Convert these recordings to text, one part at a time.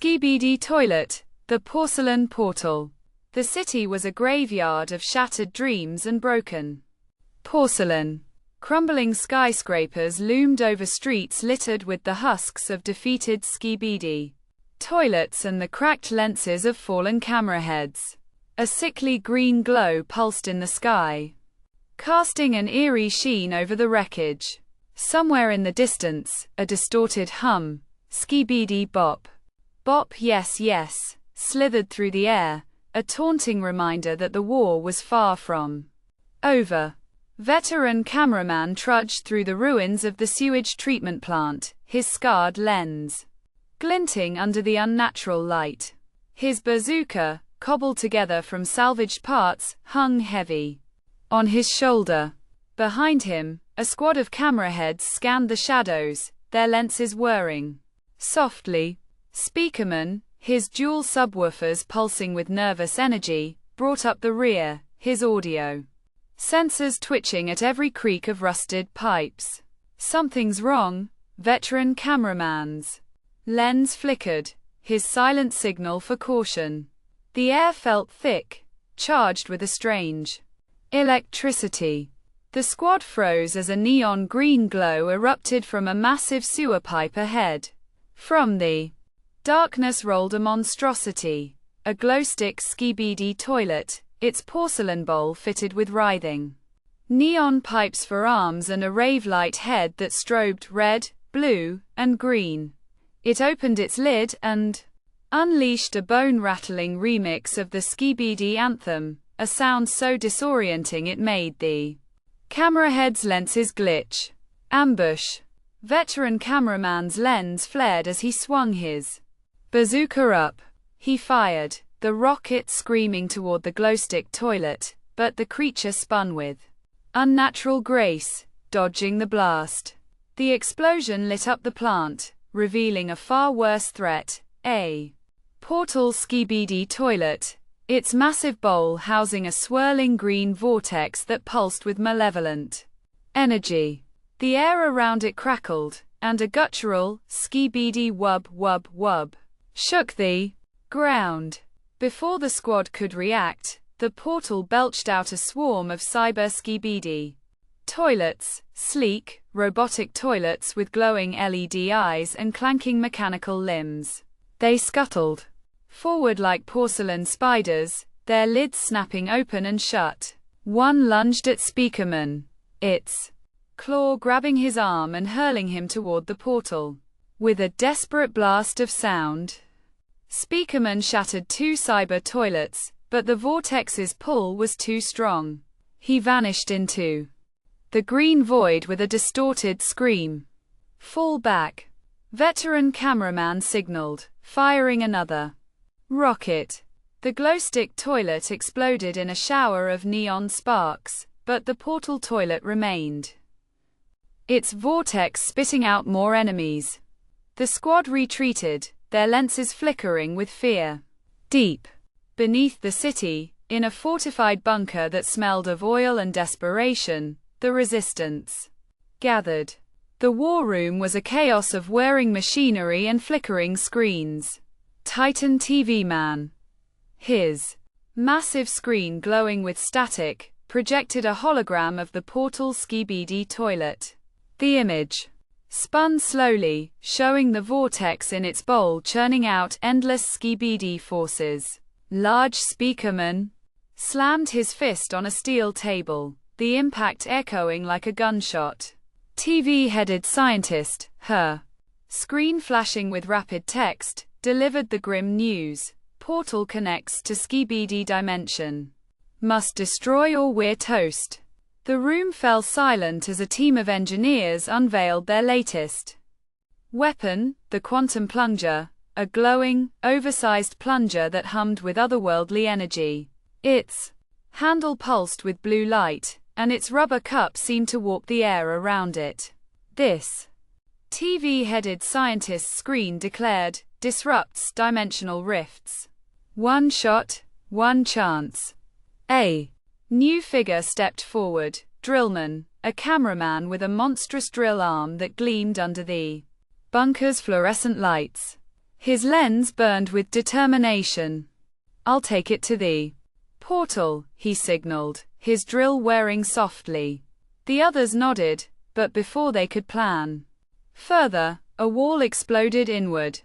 SKIBIDI toilet, the porcelain portal. The city was a graveyard of shattered dreams and broken porcelain. Crumbling skyscrapers loomed over streets littered with the husks of defeated SKIBIDI toilets and the cracked lenses of fallen camera heads. A sickly green glow pulsed in the sky, casting an eerie sheen over the wreckage. Somewhere in the distance, a distorted hum, SKIBIDI bop. Bop yes yes, slithered through the air, a taunting reminder that the war was far from over. Veteran cameraman trudged through the ruins of the sewage treatment plant, his scarred lens glinting under the unnatural light. His bazooka, cobbled together from salvaged parts, hung heavy on his shoulder. Behind him, a squad of camera heads scanned the shadows, their lenses whirring softly. Speakerman, his dual subwoofers pulsing with nervous energy, brought up the rear, his audio sensors twitching at every creak of rusted pipes. Something's wrong, veteran cameraman's lens flickered, his silent signal for caution. The air felt thick, charged with a strange electricity. The squad froze as a neon green glow erupted from a massive sewer pipe ahead. From the darkness rolled a monstrosity, a glowstick SKIBIDI toilet, its porcelain bowl fitted with writhing neon pipes for arms and a rave-light head that strobed red, blue, and green. It opened its lid and unleashed a bone-rattling remix of the SKIBIDI anthem, a sound so disorienting it made the camera head's lenses glitch. Ambush. Veteran cameraman's lens flared as he swung his bazooka up. He fired, the rocket screaming toward the glowstick toilet, but the creature spun with unnatural grace, dodging the blast. The explosion lit up the plant, revealing a far worse threat, a portal SKIBIDI toilet, its massive bowl housing a swirling green vortex that pulsed with malevolent energy. The air around it crackled, and a guttural, SKIBIDI wub wub wub, shook the ground. Before the squad could react, the portal belched out a swarm of cyber SKIBIDI toilets, sleek, robotic toilets with glowing LED eyes and clanking mechanical limbs. They scuttled forward like porcelain spiders, their lids snapping open and shut. One lunged at Speakerman, its claw grabbing his arm and hurling him toward the portal. With a desperate blast of sound, Speakerman shattered two cyber toilets, but the vortex's pull was too strong. He vanished into the green void with a distorted scream. Fall back. Veteran cameraman signaled, firing another rocket. The glowstick toilet exploded in a shower of neon sparks, but the portal toilet remained, its vortex spitting out more enemies. The squad retreated, their lenses flickering with fear. Deep beneath the city, in a fortified bunker that smelled of oil and desperation, the resistance gathered. The war room was a chaos of whirring machinery and flickering screens. Titan TV Man, his massive screen glowing with static, projected a hologram of the portal SKIBIDI toilet. The image spun slowly, showing the vortex in its bowl churning out endless SKIBIDI forces. Large Speakerman slammed his fist on a steel table, the impact echoing like a gunshot. TV-headed scientist, her screen flashing with rapid text, delivered the grim news. Portal connects to SKIBIDI dimension. Must destroy or we're toast. The room fell silent as a team of engineers unveiled their latest weapon, the quantum plunger, a glowing, oversized plunger that hummed with otherworldly energy. Its handle pulsed with blue light, and its rubber cup seemed to warp the air around it. This TV-headed scientist's screen declared, disrupts dimensional rifts. One shot, one chance. A new figure stepped forward, Drillman, a cameraman with a monstrous drill arm that gleamed under the bunker's fluorescent lights. His lens burned with determination. "I'll take it to the portal," he signaled, his drill whirring softly. The others nodded, but before they could plan further, a wall exploded inward.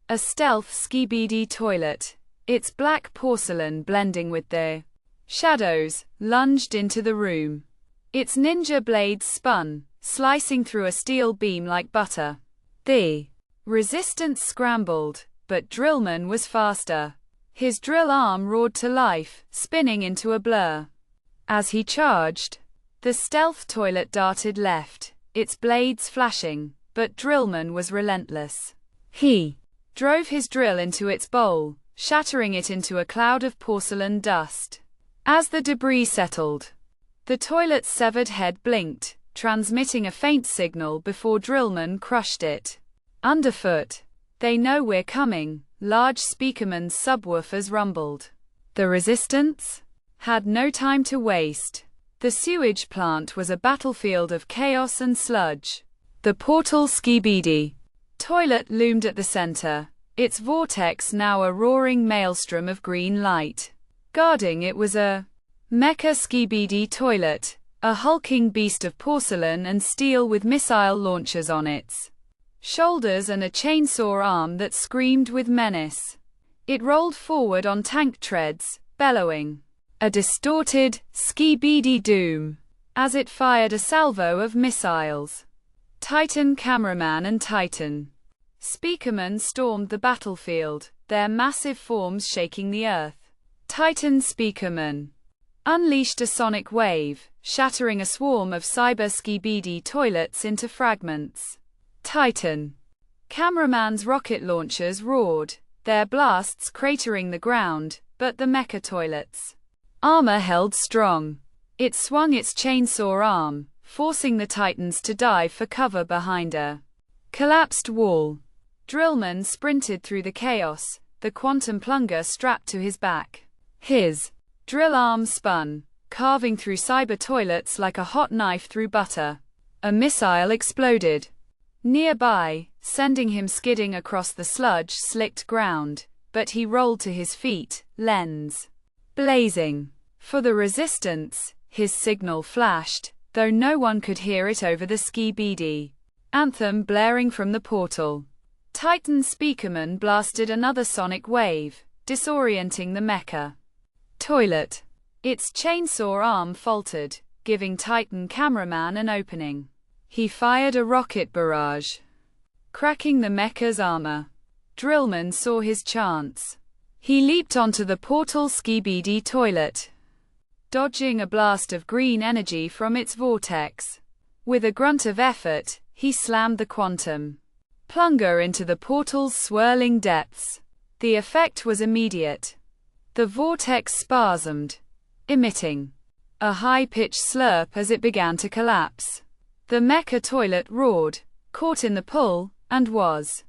A stealth SKIBIDI toilet, its black porcelain blending with the shadows, lunged into the room. Its ninja blades spun, slicing through a steel beam like butter. The resistance scrambled, but Drillman was faster. His drill arm roared to life, spinning into a blur. As he charged, the stealth toilet darted left, its blades flashing, but Drillman was relentless. He drove his drill into its bowl, shattering it into a cloud of porcelain dust. As the debris settled, the toilet's severed head blinked, transmitting a faint signal before Drillman crushed it. Underfoot. "They know we're coming," large Speakerman's subwoofers rumbled. The resistance had no time to waste. The sewage plant was a battlefield of chaos and sludge. The portal SKIBIDI toilet loomed at the center, its vortex now a roaring maelstrom of green light. Guarding it was a mecha SKIBIDI toilet, a hulking beast of porcelain and steel with missile launchers on its shoulders and a chainsaw arm that screamed with menace. It rolled forward on tank treads, bellowing a distorted, SKIBIDI doom as it fired a salvo of missiles. Titan cameraman and Titan Speakerman stormed the battlefield, their massive forms shaking the earth. Titan Speakerman unleashed a sonic wave, shattering a swarm of cyber SKIBIDI toilets into fragments. Titan cameraman's rocket launchers roared, their blasts cratering the ground, but the mecha toilet's armor held strong. It swung its chainsaw arm, forcing the Titans to dive for cover behind a collapsed wall. Drillman sprinted through the chaos, the quantum plunger strapped to his back. His drill arm spun, carving through cyber toilets like a hot knife through butter. A missile exploded nearby, sending him skidding across the sludge-slicked ground, but he rolled to his feet, lens blazing. For the resistance, his signal flashed, though no one could hear it over the SKIBIDI anthem blaring from the portal. Titan Speakerman blasted another sonic wave, disorienting the mecha toilet. Its chainsaw arm faltered, giving Titan cameraman an opening. He fired a rocket barrage, cracking the mecha's armor. Drillman saw his chance. He leaped onto the portal SKIBIDI toilet, dodging a blast of green energy from its vortex. With a grunt of effort, he slammed the quantum plunger into the portal's swirling depths. The effect was immediate. The vortex spasmed, emitting a high-pitched slurp as it began to collapse. The mecha toilet roared, caught in the pull, and was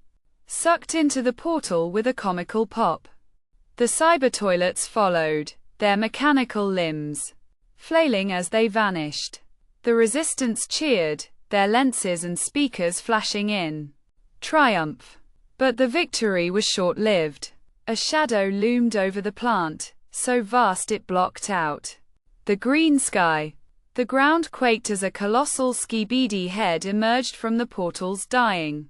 sucked into the portal with a comical pop. The cyber toilets followed, their mechanical limbs flailing as they vanished. The resistance cheered, their lenses and speakers flashing in triumph. But the victory was short-lived. A shadow loomed over the plant, so vast it blocked out the green sky. The ground quaked as a colossal SKIBIDI head emerged from the portal's dying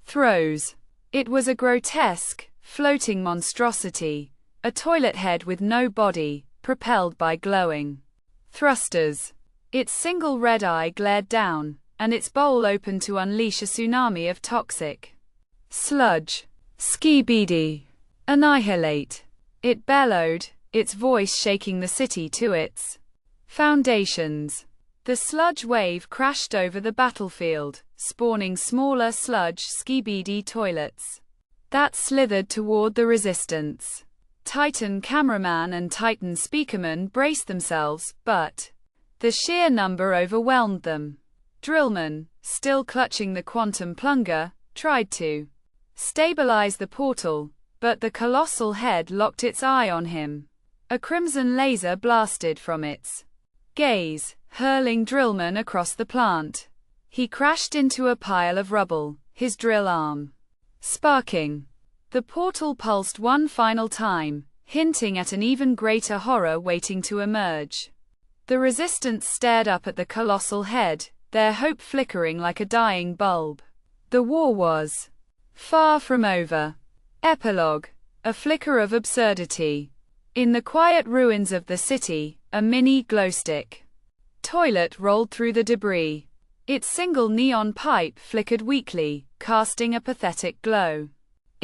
throes. It was a grotesque, floating monstrosity, a toilet head with no body, propelled by glowing thrusters. Its single red eye glared down, and its bowl opened to unleash a tsunami of toxic sludge. SKIBIDI. Annihilate. It bellowed, its voice shaking the city to its foundations. The sludge wave crashed over the battlefield, spawning smaller sludge SKIBIDI toilets that slithered toward the resistance. Titan cameraman and Titan Speakerman braced themselves, but the sheer number overwhelmed them. Drillman, still clutching the quantum plunger, tried to stabilize the portal, but the colossal head locked its eye on him. A crimson laser blasted from its gaze, hurling Drillman across the plant. He crashed into a pile of rubble, his drill arm sparking. The portal pulsed one final time, hinting at an even greater horror waiting to emerge. The resistance stared up at the colossal head, their hope flickering like a dying bulb. The war was far from over. Epilogue. A flicker of absurdity. In the quiet ruins of the city, a mini glowstick toilet rolled through the debris. Its single neon pipe flickered weakly, casting a pathetic glow.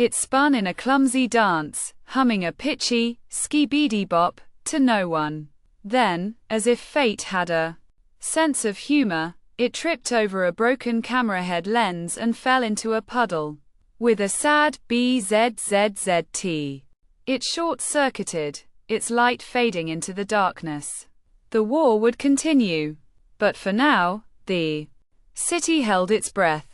It spun in a clumsy dance, humming a pitchy, skibidi bop, to no one. Then, as if fate had a sense of humor, it tripped over a broken camera head lens and fell into a puddle. With a sad bzzzt, it short-circuited, its light fading into the darkness. The war would continue. But for now, the city held its breath.